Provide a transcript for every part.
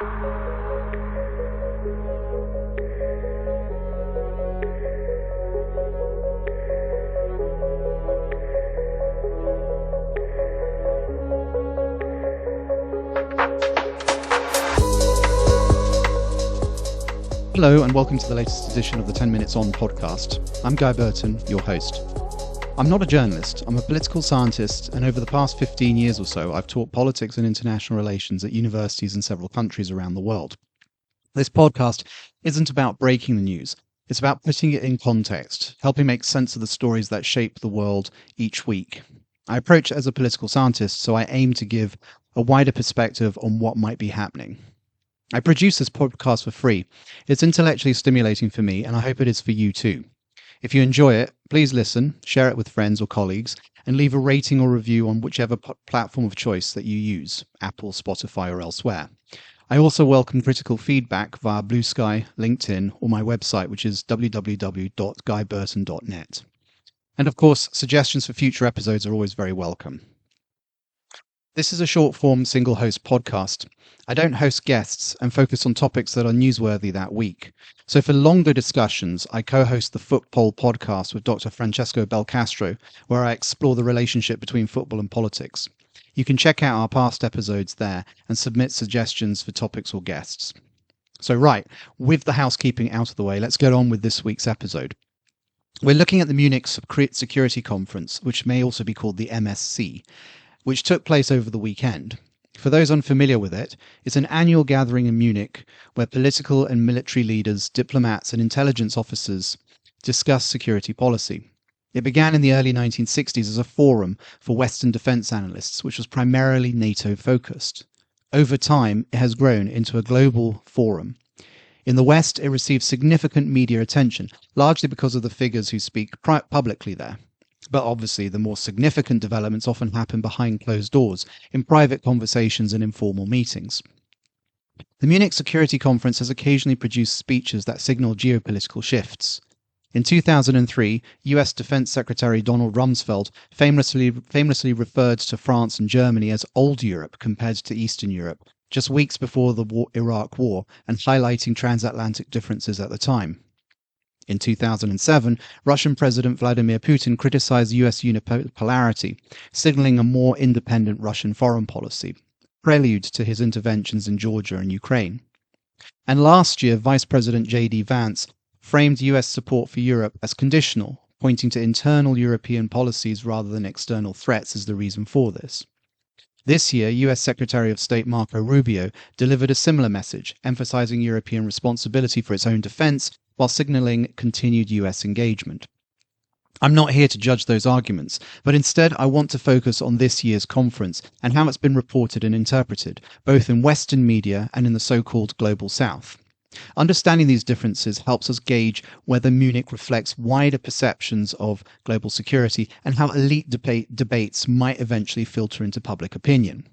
Hello and welcome to the latest edition of the 10 Minutes On podcast. I'm Guy Burton, your host. I'm not a journalist, I'm a political scientist, and over the past 15 years or so I've taught politics and international relations at universities in several countries around the world. This podcast isn't about breaking the news, it's about putting it in context, helping make sense of the stories that shape the world each week. I approach it as a political scientist, so I aim to give a wider perspective on what might be happening. I produce this podcast for free. It's intellectually stimulating for me, and I hope it is for you too. If you enjoy it, please listen, share it with friends or colleagues, and leave a rating or review on whichever platform of choice that you use, Apple, Spotify, or elsewhere. I also welcome critical feedback via Blue Sky, LinkedIn, or my website, which is www.guyburton.net. And of course, suggestions for future episodes are always very welcome. This is a short-form, single-host podcast. I don't host guests and focus on topics that are newsworthy that week. So for longer discussions, I co-host the Footpoll podcast with Dr. Francesco Belcastro, where I explore the relationship between football and politics. You can check out our past episodes there and submit suggestions for topics or guests. So right, with the housekeeping out of the way, let's get on with this week's episode. We're looking at the Munich Security Conference, which may also be called the MSC, which took place over the weekend. For those unfamiliar with it, it's an annual gathering in Munich where political and military leaders, diplomats and intelligence officers discuss security policy. It began in the early 1960s as a forum for Western defense analysts, which was primarily NATO focused. Over time, it has grown into a global forum. In the West, it receives significant media attention, largely because of the figures who speak publicly there. But obviously, the more significant developments often happen behind closed doors, in private conversations and informal meetings. The Munich Security Conference has occasionally produced speeches that signal geopolitical shifts. In 2003, US Defense Secretary Donald Rumsfeld famously referred to France and Germany as Old Europe compared to Eastern Europe, just weeks before the Iraq War, and highlighting transatlantic differences at the time. In 2007, Russian President Vladimir Putin criticized US unipolarity, signaling a more independent Russian foreign policy, prelude to his interventions in Georgia and Ukraine. And last year, Vice President J.D. Vance framed US support for Europe as conditional, pointing to internal European policies rather than external threats as the reason for this. This year, US Secretary of State Marco Rubio delivered a similar message, emphasizing European responsibility for its own defense while signaling continued US engagement. I'm not here to judge those arguments, but instead I want to focus on this year's conference and how it's been reported and interpreted, both in Western media and in the so-called Global South. Understanding these differences helps us gauge whether Munich reflects wider perceptions of global security and how elite debates might eventually filter into public opinion.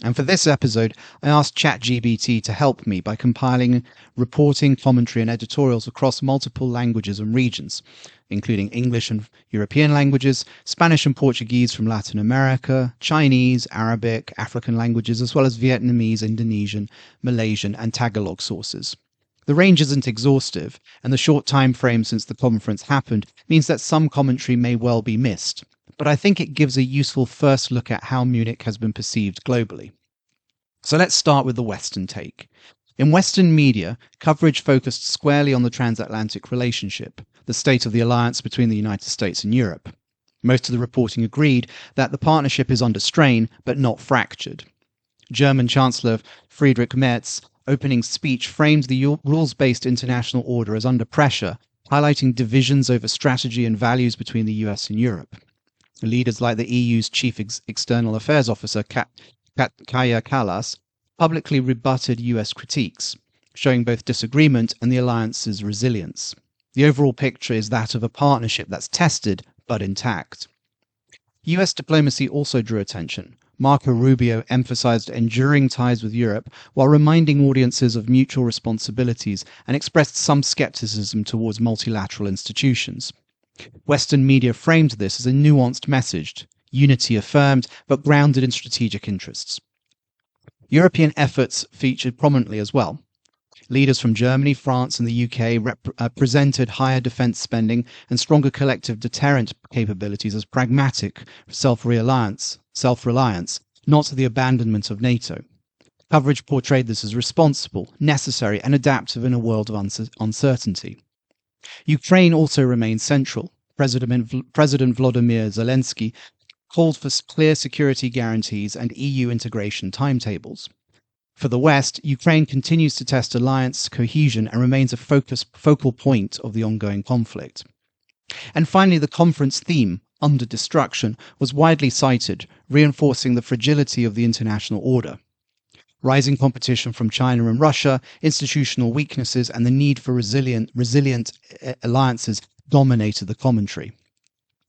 And for this episode, I asked ChatGPT to help me by compiling reporting, commentary, and editorials across multiple languages and regions, including English and European languages, Spanish and Portuguese from Latin America, Chinese, Arabic, African languages, as well as Vietnamese, Indonesian, Malaysian, and Tagalog sources. The range isn't exhaustive, and the short time frame since the conference happened means that some commentary may well be missed. But I think it gives a useful first look at how Munich has been perceived globally. So let's start with the Western take. In Western media, coverage focused squarely on the transatlantic relationship, the state of the alliance between the United States and Europe. Most of the reporting agreed that the partnership is under strain, but not fractured. German Chancellor Friedrich Merz's opening speech framed the rules-based international order as under pressure, highlighting divisions over strategy and values between the US and Europe. Leaders like the EU's Chief External Affairs Officer, Kaja Kallas, publicly rebutted US critiques, showing both disagreement and the alliance's resilience. The overall picture is that of a partnership that's tested but intact. US diplomacy also drew attention. Marco Rubio emphasized enduring ties with Europe while reminding audiences of mutual responsibilities and expressed some skepticism towards multilateral institutions. Western media framed this as a nuanced message, unity affirmed but grounded in strategic interests. European efforts featured prominently as well. Leaders from Germany, France, and the UK presented higher defence spending and stronger collective deterrent capabilities as pragmatic self-reliance, not the abandonment of NATO. Coverage portrayed this as responsible, necessary, and adaptive in a world of uncertainty. Ukraine also remained central. President Volodymyr Zelensky called for clear security guarantees and EU integration timetables. For the West, Ukraine continues to test alliance cohesion and remains a focal point of the ongoing conflict. And finally, the conference theme, under destruction, was widely cited, reinforcing the fragility of the international order. Rising competition from China and Russia, institutional weaknesses, and the need for resilient alliances dominated the commentary.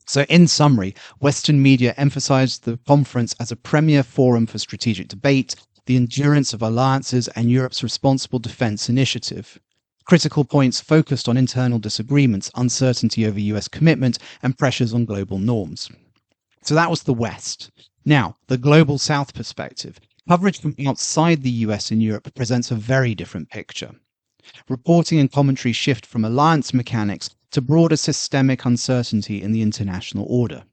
So in summary, Western media emphasized the conference as a premier forum for strategic debate, the endurance of alliances, and Europe's responsible defense initiative. Critical points focused on internal disagreements, uncertainty over US commitment, and pressures on global norms. So that was the West. Now, the global South perspective. Coverage from outside the US and Europe presents a very different picture. Reporting and commentary shift from alliance mechanics to broader systemic uncertainty in the international order.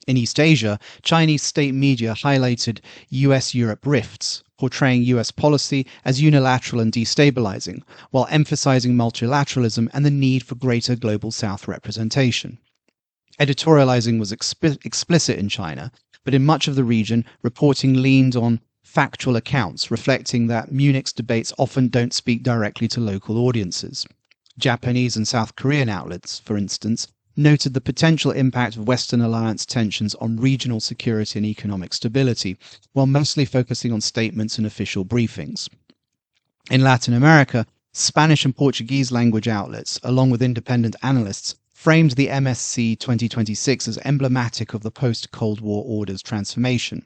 In East Asia, Chinese state media highlighted US-Europe rifts, portraying US policy as unilateral and destabilizing, while emphasizing multilateralism and the need for greater global South representation. Editorializing was explicit in China, but in much of the region, reporting leaned on factual accounts, reflecting that Munich's debates often don't speak directly to local audiences. Japanese and South Korean outlets, for instance, noted the potential impact of Western alliance tensions on regional security and economic stability, while mostly focusing on statements and official briefings. In Latin America, Spanish and Portuguese language outlets, along with independent analysts, framed the MSC 2026 as emblematic of the post-Cold War order's transformation.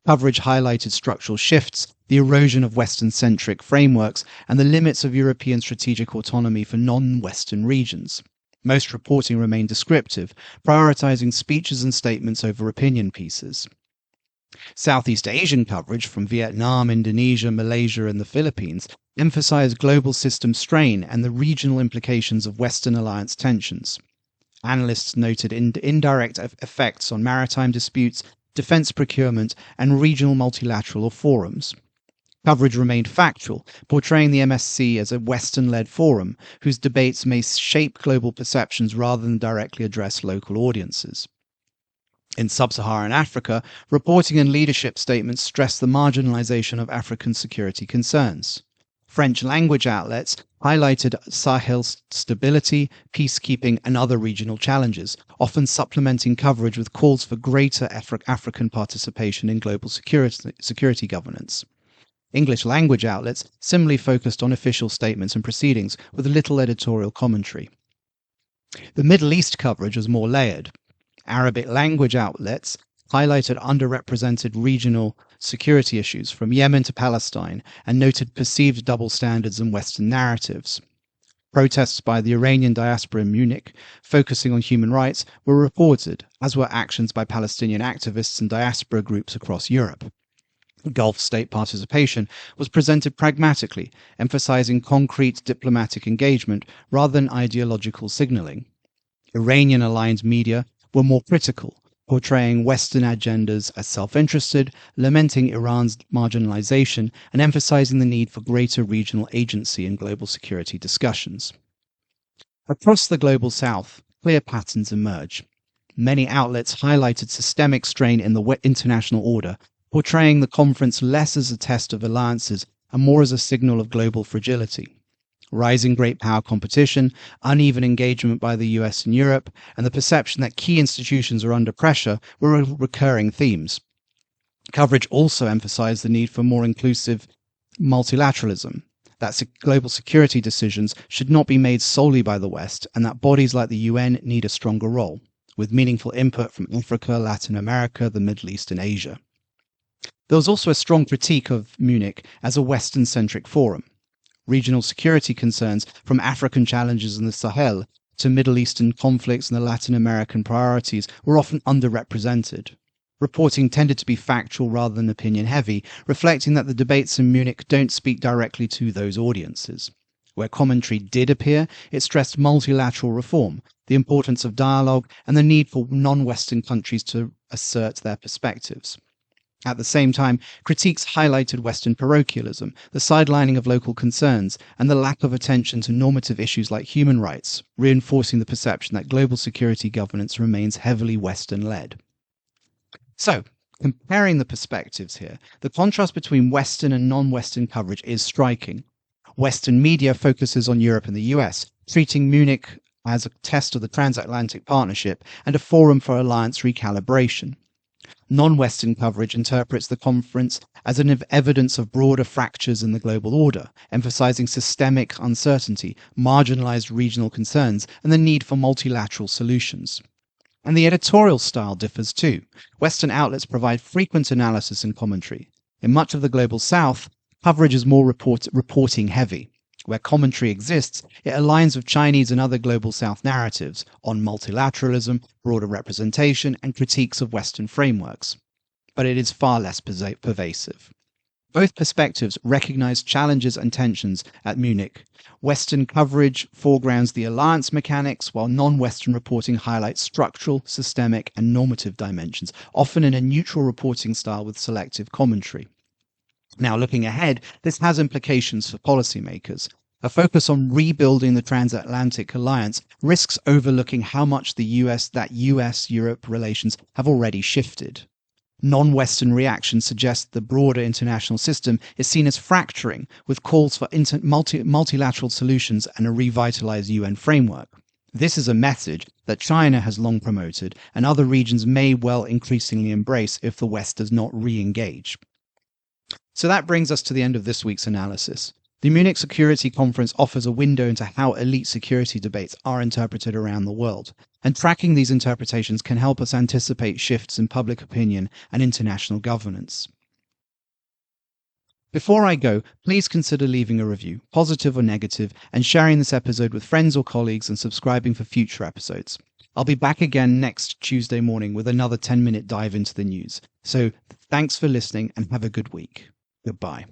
Coverage highlighted structural shifts, the erosion of Western-centric frameworks, and the limits of European strategic autonomy for non-Western regions. Most reporting remained descriptive, prioritizing speeches and statements over opinion pieces. Southeast Asian coverage from Vietnam, Indonesia, Malaysia, and the Philippines emphasized global system strain and the regional implications of Western alliance tensions. Analysts noted indirect effects on maritime disputes, defense procurement, and regional multilateral forums. Coverage remained factual, portraying the MSC as a Western-led forum whose debates may shape global perceptions rather than directly address local audiences. In Sub-Saharan Africa, reporting and leadership statements stressed the marginalization of African security concerns. French language outlets highlighted Sahel stability, peacekeeping, and other regional challenges, often supplementing coverage with calls for greater African participation in global security governance. English language outlets similarly focused on official statements and proceedings, with little editorial commentary. The Middle East coverage was more layered. Arabic language outlets highlighted underrepresented regional security issues from Yemen to Palestine and noted perceived double standards and Western narratives. Protests by the Iranian diaspora in Munich, focusing on human rights, were reported, as were actions by Palestinian activists and diaspora groups across Europe. Gulf state participation was presented pragmatically, emphasizing concrete diplomatic engagement rather than ideological signaling. Iranian-aligned media were more critical, portraying Western agendas as self-interested, lamenting Iran's marginalization, and emphasizing the need for greater regional agency in global security discussions. Across the global South, clear patterns emerge. Many outlets highlighted systemic strain in the international order, portraying the conference less as a test of alliances and more as a signal of global fragility. Rising great power competition, uneven engagement by the US and Europe, and the perception that key institutions are under pressure were recurring themes. Coverage also emphasized the need for more inclusive multilateralism, that global security decisions should not be made solely by the West, and that bodies like the UN need a stronger role, with meaningful input from Africa, Latin America, the Middle East, and Asia. There was also a strong critique of Munich as a Western-centric forum. Regional security concerns, from African challenges in the Sahel to Middle Eastern conflicts and the Latin American priorities, were often underrepresented. Reporting tended to be factual rather than opinion-heavy, reflecting that the debates in Munich don't speak directly to those audiences. Where commentary did appear, it stressed multilateral reform, the importance of dialogue, and the need for non-Western countries to assert their perspectives. At the same time, critiques highlighted Western parochialism, the sidelining of local concerns, and the lack of attention to normative issues like human rights, reinforcing the perception that global security governance remains heavily Western-led. So, comparing the perspectives here, the contrast between Western and non-Western coverage is striking. Western media focuses on Europe and the US, treating Munich as a test of the transatlantic partnership and a forum for alliance recalibration. Non-Western coverage interprets the conference as an evidence of broader fractures in the global order, emphasizing systemic uncertainty, marginalized regional concerns, and the need for multilateral solutions. And the editorial style differs too. Western outlets provide frequent analysis and commentary. In much of the global South, coverage is more reporting heavy. Where commentary exists, it aligns with Chinese and other global South narratives on multilateralism, broader representation, and critiques of Western frameworks. But it is far less pervasive. Both perspectives recognize challenges and tensions at Munich. Western coverage foregrounds the alliance mechanics, while non-Western reporting highlights structural, systemic, and normative dimensions, often in a neutral reporting style with selective commentary. Now, looking ahead, this has implications for policymakers. A focus on rebuilding the transatlantic alliance risks overlooking how much the US-Europe relations have already shifted. Non-Western reaction suggests the broader international system is seen as fracturing, with calls for multilateral solutions and a revitalized UN framework. This is a message that China has long promoted, and other regions may well increasingly embrace if the West does not re-engage. So that brings us to the end of this week's analysis. The Munich Security Conference offers a window into how elite security debates are interpreted around the world, and tracking these interpretations can help us anticipate shifts in public opinion and international governance. Before I go, please consider leaving a review, positive or negative, and sharing this episode with friends or colleagues and subscribing for future episodes. I'll be back again next Tuesday morning with another 10-minute dive into the news. So thanks for listening and have a good week. Goodbye.